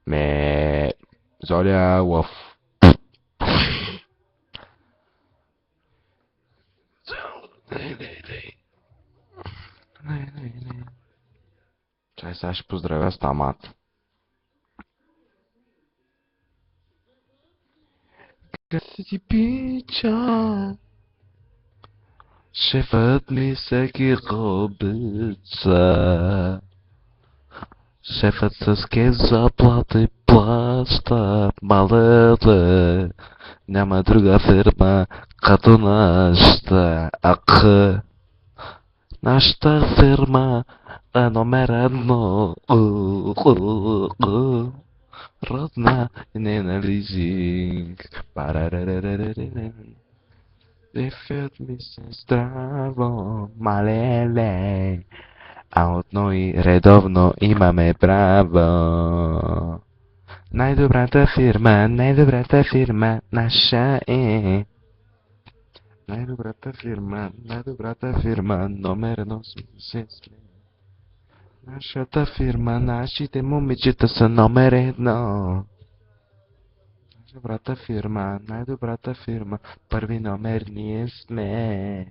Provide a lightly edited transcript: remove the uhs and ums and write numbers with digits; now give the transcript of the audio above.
Meh. Zolja Wolf. Чай сега ще поздравя стамата. Къде си пича? Шефът ми всеки обича. Шефът с кез заплати плаща, малеле. Няма друга фирма като нашата. Ах, нашата фирма е номер едно. Родна и не на лизинг. Дефът ми се здраво, малеле. А от НОИ редовно имаме право. Най-добрата фирма наша е. Най-добрата фирма, номер едно сме. Нашата фирма, нашите момичета са номер едно. Най-добрата фирма, първи номер ние сме.